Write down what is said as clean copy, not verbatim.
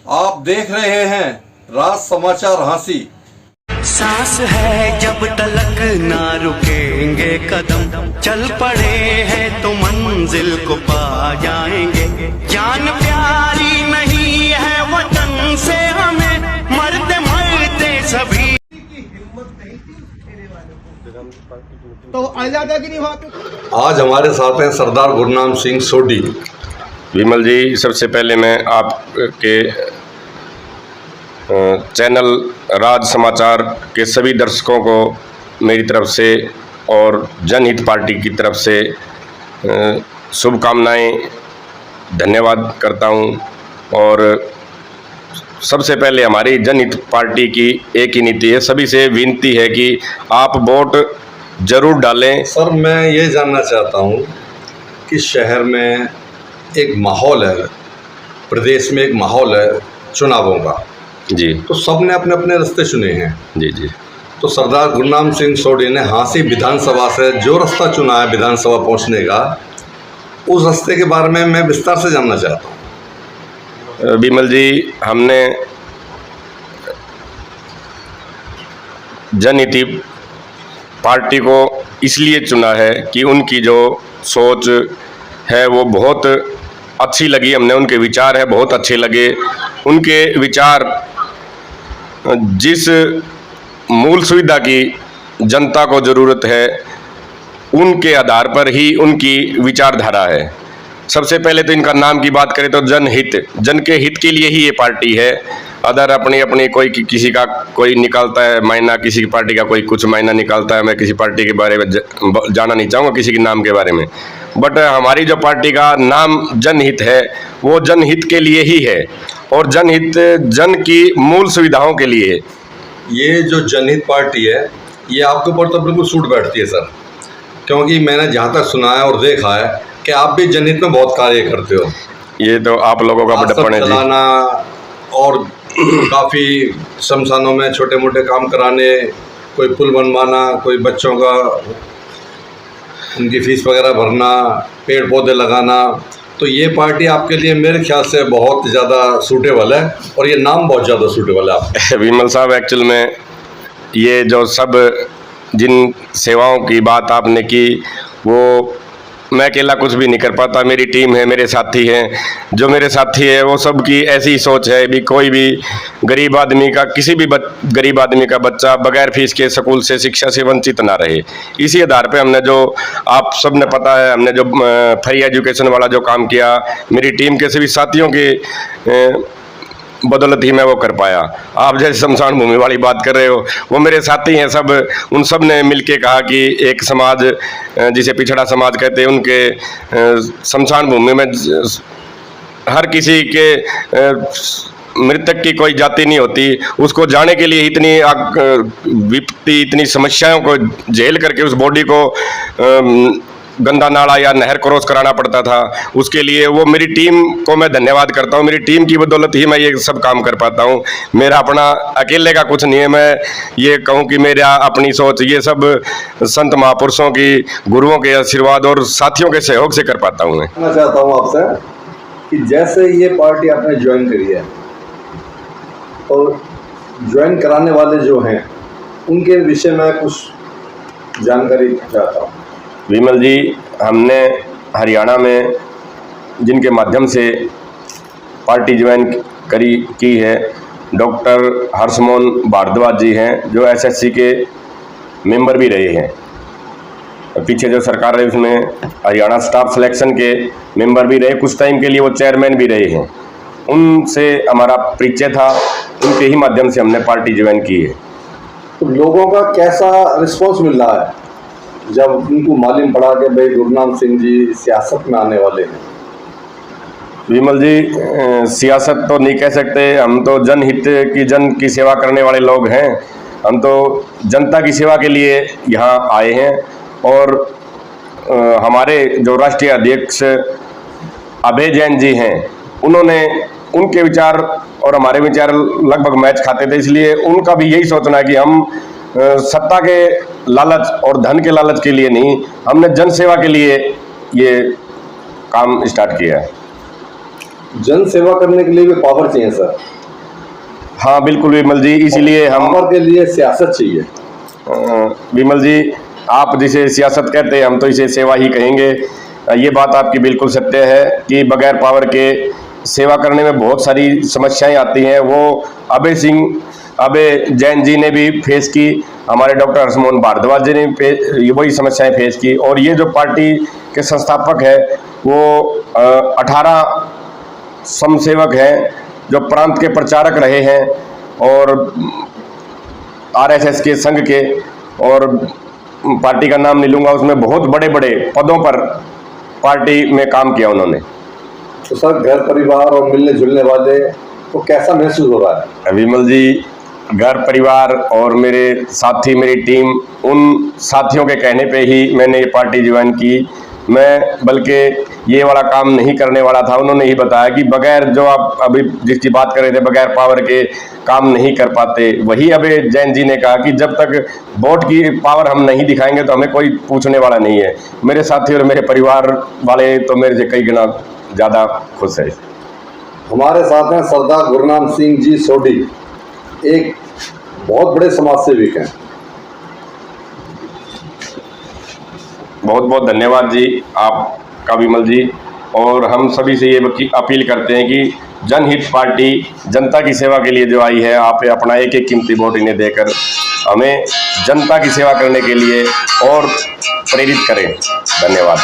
आप देख रहे हैं राज समाचार हांसी। सांस है जब तलक ना रुकेंगे कदम, चल पड़े हैं तो मंजिल को पा जाएंगे। जान प्यारी नहीं है वतन से हमें, मरते मरते सभी। तो आजादा की नहीं बात। आज हमारे साथ हैं सरदार गुरनाम सिंह सोढ़ी। विमल जी, सबसे पहले मैं आपके चैनल राज समाचार के सभी दर्शकों को मेरी तरफ से और जनहित पार्टी की तरफ से शुभकामनाएं, धन्यवाद करता हूं। और सबसे पहले हमारी जनहित पार्टी की एक ही नीति है, सभी से विनती है कि आप वोट जरूर डालें। सर, मैं ये जानना चाहता हूँ कि शहर में एक माहौल है, प्रदेश में एक माहौल है चुनावों का जी, तो सबने अपने अपने रास्ते चुने हैं। जी जी। तो सरदार गुरनाम सिंह सोढ़ी ने हांसी विधानसभा से जो रास्ता चुना है विधानसभा पहुंचने का, उस रास्ते के बारे में मैं विस्तार से जानना चाहता हूं। विमल जी, हमने जनहित पार्टी को इसलिए चुना है कि उनकी जो सोच है वो बहुत अच्छी लगी, हमने उनके विचार है बहुत अच्छे लगे। उनके विचार जिस मूल सुविधा की जनता को ज़रूरत है उनके आधार पर ही उनकी विचारधारा है। सबसे पहले तो इनका नाम की बात करें तो जनहित, जन के हित के लिए ही ये पार्टी है। अदर अपनी अपनी कोई किसी का कोई निकालता है मायना, किसी की पार्टी का कोई कुछ मायना निकालता है। मैं किसी पार्टी के बारे में जाना नहीं चाहूँगा, किसी के नाम के बारे में, बट हमारी जो पार्टी का नाम जनहित है वो जनहित के लिए ही है और जनहित जन की मूल सुविधाओं के लिए। ये जो जनहित पार्टी है ये आपके ऊपर तो बिल्कुल सूट बैठती है सर, क्योंकि मैंने जहाँ तक सुना है और देखा है कि आप भी जनहित में बहुत कार्य करते हो। ये तो आप लोगों का बड़प्पन है चलाना और काफ़ी शमशानों में छोटे मोटे काम कराने, कोई पुल बनवाना, कोई बच्चों का उनकी फीस वगैरह भरना, पेड़ पौधे लगाना, तो ये पार्टी आपके लिए मेरे ख्याल से बहुत ज़्यादा सूटेबल है और ये नाम बहुत ज़्यादा सूटेबल है आपका। विमल साहब, एक्चुअल में ये जो सब जिन सेवाओं की बात आपने की वो मैं अकेला कुछ भी नहीं कर पाता। मेरी टीम है, मेरे साथी हैं, जो मेरे साथी है वो सब की ऐसी सोच है भी कोई भी गरीब आदमी का, किसी भी गरीब आदमी का बच्चा बगैर फीस के स्कूल से, शिक्षा से वंचित ना रहे। इसी आधार पे हमने जो, आप सब ने पता है, हमने जो फ्री एजुकेशन वाला जो काम किया, मेरी टीम के सभी साथियों के बदौलत ही मैं वो कर पाया। आप जैसे शमशान भूमि वाली बात कर रहे हो, वो मेरे साथी हैं सब, उन सब ने मिलके कहा कि एक समाज जिसे पिछड़ा समाज कहते हैं, उनके शमशान भूमि में हर किसी के मृतक की कोई जाति नहीं होती, उसको जाने के लिए इतनी विपत्ति, इतनी समस्याओं को झेल करके उस बॉडी को गंदा नाला या नहर क्रॉस कराना पड़ता था। उसके लिए वो मेरी टीम को मैं धन्यवाद करता हूँ। मेरी टीम की बदौलत ही मैं ये सब काम कर पाता हूँ। मेरा अपना अकेले का कुछ नहीं है। मैं ये कहूँ कि मेरा अपनी सोच ये सब संत महापुरुषों की, गुरुओं के आशीर्वाद और साथियों के सहयोग से कर पाता हूँ। मैं चाहता हूँ आपसे कि जैसे ये पार्टी आपने ज्वाइन करी है तो ज्वाइन कराने वाले जो हैं उनके विषय में कुछ जानकारी चाहता हूँ। विमल जी, हमने हरियाणा में जिनके माध्यम से पार्टी ज्वाइन की है, डॉक्टर हर्षमोहन भारद्वाज जी हैं, जो एसएससी के मेंबर भी रहे हैं। पीछे जो सरकार रही उसमें हरियाणा स्टाफ सिलेक्शन के मेंबर भी रहे, कुछ टाइम के लिए वो चेयरमैन भी रहे हैं। उनसे हमारा परिचय था, उनके ही माध्यम से हमने पार्टी ज्वाइन की है। तो लोगों का कैसा रिस्पॉन्स मिल रहा है जब उनको मालूम पड़ा कि भाई गुरनाम सिंह जी सियासत में आने वाले हैं? विमल जी, सियासत तो नहीं कह सकते, हम तो जनहित की, जन की सेवा करने वाले लोग हैं। हम तो जनता की सेवा के लिए यहाँ आए हैं और हमारे जो राष्ट्रीय अध्यक्ष अभय जैन जी हैं, उन्होंने, उनके विचार और हमारे विचार लगभग मैच खाते थे, इसलिए उनका भी यही सोचना है कि हम सत्ता के लालच और धन के लालच के लिए नहीं, हमने जन सेवा के लिए ये काम स्टार्ट किया है। जन सेवा करने के लिए भी पावर चाहिए सर। हाँ बिल्कुल विमल जी, इसीलिए हम पावर के लिए सियासत चाहिए। विमल जी, आप जिसे सियासत कहते हैं, हम तो इसे सेवा ही कहेंगे। ये बात आपकी बिल्कुल सत्य है कि बगैर पावर के सेवा करने में बहुत सारी समस्याएं आती हैं। वो अभय जैन जी ने भी फेस की, हमारे डॉक्टर हर्षमोहन भारद्वाज जी ने भी वही समस्याएं फेस की। और ये जो पार्टी के संस्थापक है वो 18 समसेवक हैं जो प्रांत के प्रचारक रहे हैं और आरएसएस के संघ के, और पार्टी का नाम नहीं लूंगा, उसमें बहुत बड़े बड़े पदों पर पार्टी में काम किया उन्होंने। तो सर घर परिवार और मिलने जुलने वाले को कैसा महसूस हो रहा है? विमल जी, घर परिवार और मेरे साथी, मेरी टीम, उन साथियों के कहने पे ही मैंने ये पार्टी ज्वाइन की। मैं बल्कि ये वाला काम नहीं करने वाला था। उन्होंने ही बताया कि बगैर, जो आप अभी जिसकी बात कर रहे थे, बगैर पावर के काम नहीं कर पाते, वही अभय जैन जी ने कहा कि जब तक वोट की पावर हम नहीं दिखाएंगे तो हमें कोई पूछने वाला नहीं है। मेरे साथी और मेरे परिवार वाले तो मेरे से कई गुना ज़्यादा खुश है। हमारे साथ हैं सरदार गुरनाम सिंह जी सोढ़ी, एक बहुत बड़े समाज सेविक हैं। बहुत बहुत धन्यवाद जी आपका विमल जी। और हम सभी से ये अपील करते हैं कि जनहित पार्टी जनता की सेवा के लिए जो आई है, आप अपना एक एक कीमती वोट इन्हें देकर हमें जनता की सेवा करने के लिए और प्रेरित करें। धन्यवाद।